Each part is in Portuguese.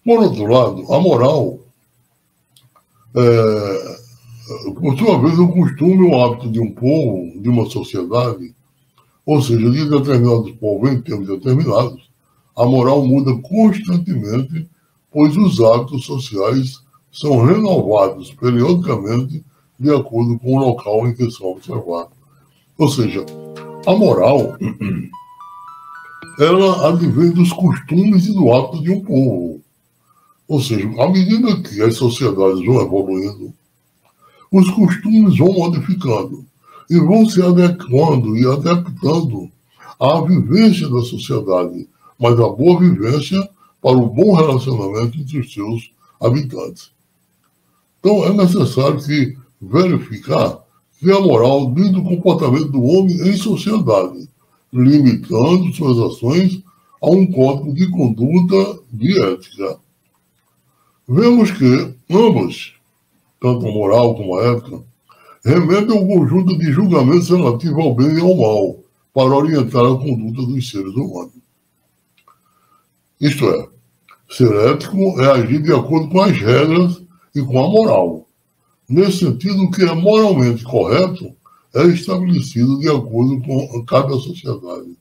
Por outro lado, a moral, por sua vez, o costume, o hábito de um povo, de uma sociedade, ou seja, de determinados povos em tempos determinados, a moral muda constantemente, pois os hábitos sociais são renovados periodicamente de acordo com o local em que são observados. Ou seja, a moral, ela advém dos costumes e do hábito de um povo. Ou seja, à medida que as sociedades vão evoluindo, os costumes vão modificando e vão se adequando e adaptando à vivência da sociedade, mas a boa vivência para o bom relacionamento entre os seus habitantes. Então, é necessário que verificar que a moral diz do comportamento do homem em sociedade, limitando suas ações a um código de conduta de ética. Vemos que ambas, tanto a moral como a ética, remetem a um conjunto de julgamentos relativos ao bem e ao mal, para orientar a conduta dos seres humanos. Isto é, ser ético é agir de acordo com as regras e com a moral. Nesse sentido, o que é moralmente correto é estabelecido de acordo com cada sociedade,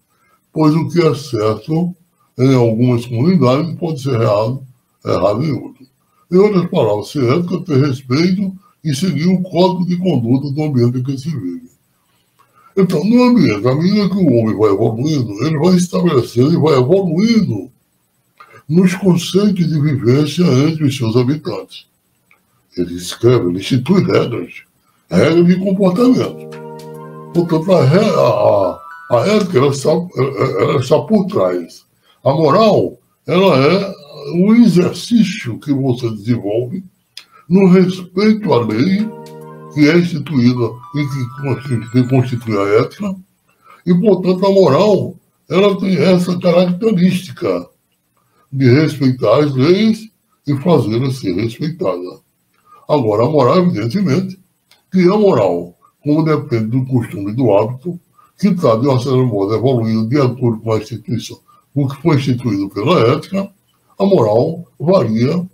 pois o que é certo em algumas comunidades pode ser errado em outras. Em outras palavras, ser ético é ter respeito e seguir o código de conduta do ambiente em que se vive. Então, no ambiente, à medida que o homem vai evoluindo, ele vai estabelecendo e vai evoluindo nos conceitos de vivência entre os seus habitantes. Ele escreve, ele institui regras de comportamento. Portanto, a ética, ela está por trás. A moral, ela é o exercício que você desenvolve no respeito à lei que é instituída e que constitui a ética, e, portanto, a moral, ela tem essa característica de respeitar as leis e fazê-las ser respeitadas. Agora, a moral, evidentemente, que a moral, como depende do costume e do hábito, que está, de uma certa modo, evoluindo de acordo com a instituição, com o que foi instituído pela ética, a moral varia,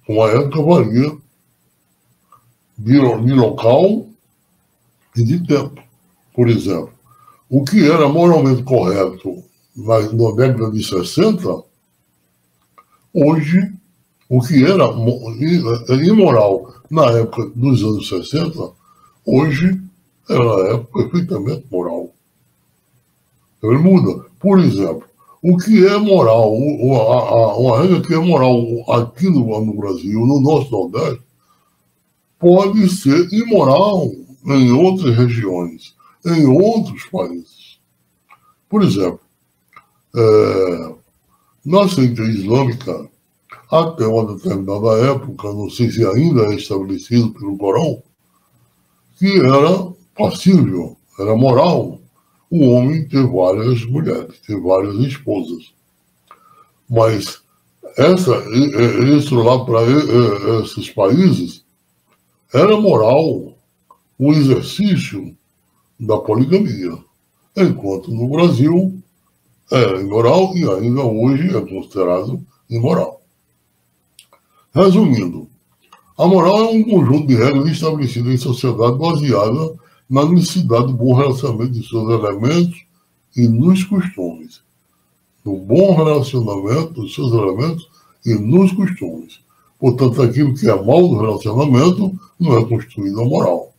com a ética varia de local e de tempo. Por exemplo, o que era moralmente correto na década de 60, hoje, o que era imoral na época dos anos 60, hoje ela é perfeitamente moral. Ele muda. Por exemplo, o que é moral, uma regra que é moral aqui no Brasil, no nosso Nordeste, pode ser imoral em outras regiões, em outros países. Por exemplo, na seita islâmica, até uma determinada época, não sei se ainda é estabelecido pelo Corão, que era passível, era moral, o homem ter várias mulheres, ter várias esposas. Mas isso lá para esses países era moral o exercício da poligamia, enquanto no Brasil era imoral e ainda hoje é considerado imoral. Resumindo, a moral é um conjunto de regras estabelecidas em sociedade baseada na necessidade do bom relacionamento de seus elementos e nos costumes. No bom relacionamento dos seus elementos e nos costumes. Portanto, aquilo que é mal do relacionamento não é constituído a moral.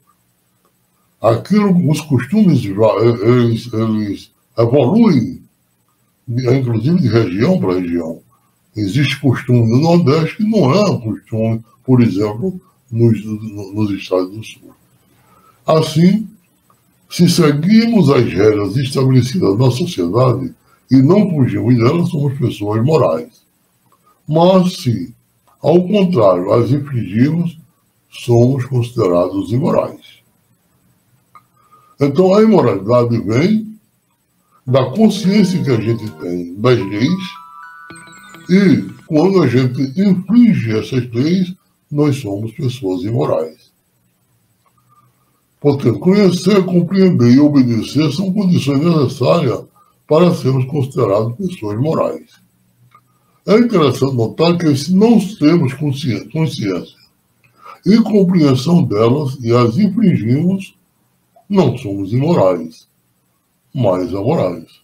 Os costumes, eles evoluem, inclusive de região para região. Existe costume no Nordeste que não é costume, por exemplo, nos Estados do Sul. Assim, se seguimos as regras estabelecidas na sociedade e não fugimos delas, somos pessoas morais. Mas se, ao contrário, as infringimos, somos considerados imorais. Então, a imoralidade vem da consciência que a gente tem das leis e, quando a gente infringe essas leis, nós somos pessoas imorais. Portanto, conhecer, compreender e obedecer são condições necessárias para sermos considerados pessoas morais. É interessante notar que se não temos consciência e compreensão delas e as infringimos, não somos imorais, mas amorais.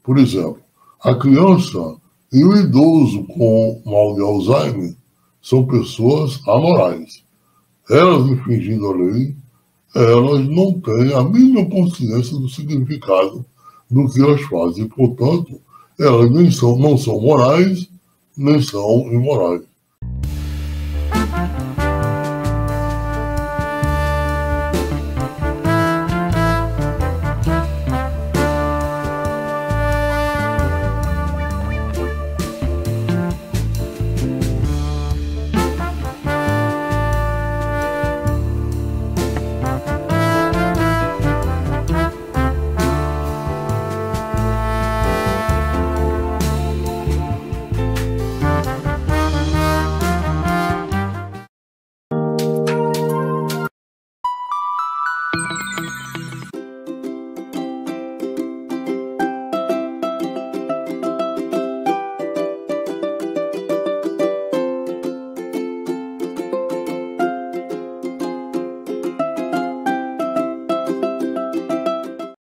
Por exemplo, a criança e o idoso com mal de Alzheimer são pessoas amorais. Elas infringindo a lei, elas não têm a mínima consciência do significado do que elas fazem. Portanto, elas não são morais, nem são imorais.